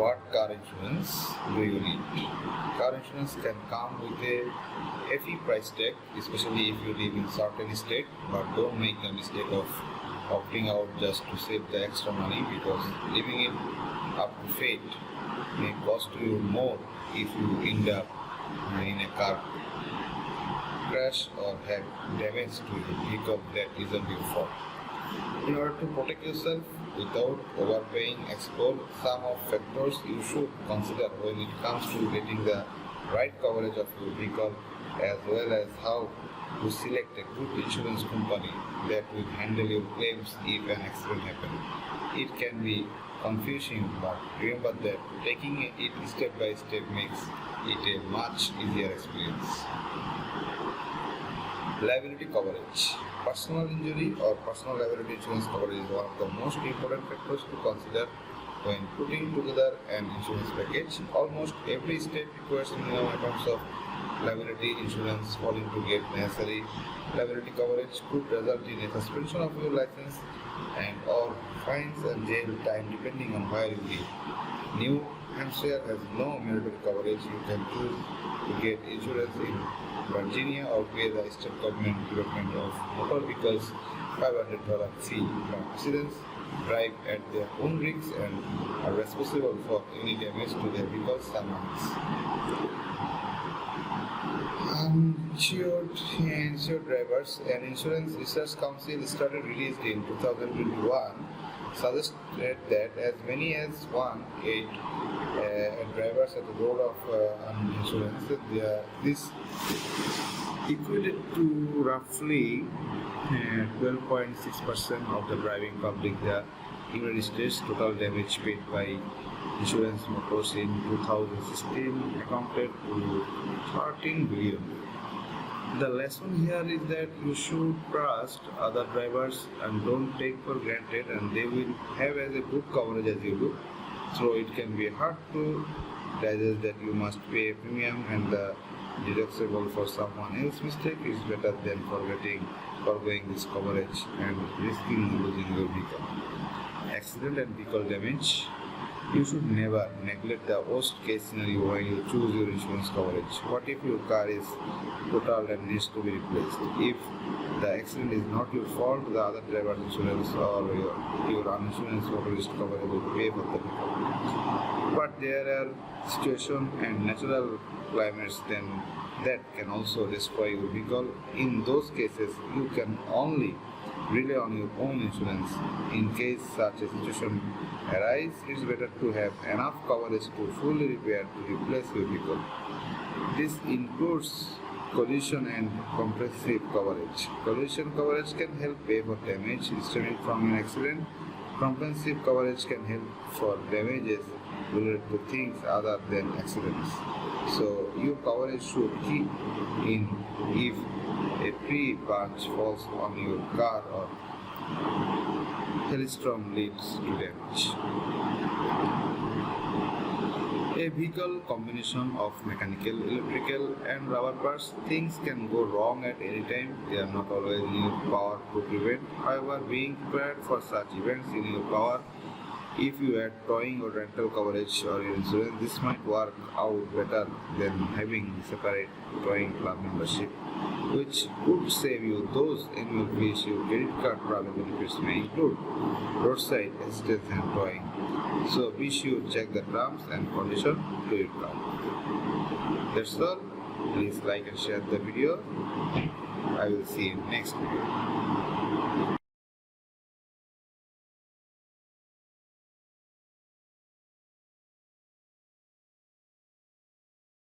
What car insurance do you need? Car insurance can come with a hefty price tag, especially if you live in certain state, but don't make the mistake of opting out just to save the extra money, because leaving it up to fate may cost you more if you end up in a car crash or have damage to your vehicle that isn't your fault. In order to protect yourself without overpaying, explore some of factors you should consider when it comes to getting the right coverage of your vehicle, as well as how to select a good insurance company that will handle your claims if an accident happens. It can be confusing, but remember that taking it step by step makes it a much easier experience. Liability coverage. Personal injury or personal liability insurance coverage is one of the most important factors to consider when putting together an insurance package. Almost every state requires minimum amounts of liability insurance. Failing to get necessary liability coverage could result in a suspension of your license and or fines and jail time depending on where you live. New Hampshire has no mandatory coverage. You can choose to get insurance in Virginia or pay the state government development of motor vehicles $500 fee. Residents drive at their own risks and are responsible for any damage to their vehicles and money. Insured drivers. An Insurance Research Council study released in 2021 suggested that as many as 1/8 drivers at the road of insurance. This equated to roughly 12.6% of the driving public. The United States total damage paid by insurance motors in 2016 accounted to $13 billion. The lesson here is that you should trust other drivers and don't take for granted, and they will have as a good coverage as you do. So it can be hard to digest that you must pay a premium and the deductible for someone else's mistake is better than forgoing this coverage and risking losing your vehicle. Accident and vehicle damage. You should never neglect the worst case scenario when you choose your insurance coverage. What if your car is totaled and needs to be replaced? If the accident is not your fault, the other driver's insurance or your uninsurance motorist coverage will pay for the vehicle. But there are situations and natural climates that can also destroy your vehicle. In those cases, you can only rely on your own insurance. In case such a situation arises, it's better to have enough coverage to fully repair to replace your vehicle. This includes collision and comprehensive coverage. Collision coverage can help pay for damage stemming from an accident. Comprehensive coverage can help for damages related to things other than accidents. So your coverage should kick in if a tree branch falls on your car or hailstorm leads to damage. A vehicle combination of mechanical, electrical and rubber parts. Things can go wrong at any time. They are not always in your power to prevent. However, being prepared for such events in your power. If you add towing or rental coverage or your insurance, this might work out better than having separate towing club membership, which would save you those annual fees. Your credit card travel benefits may include roadside assistance and towing. So be sure to check the terms and conditions to your car. That's all. Please like and share the video. I will see you next video.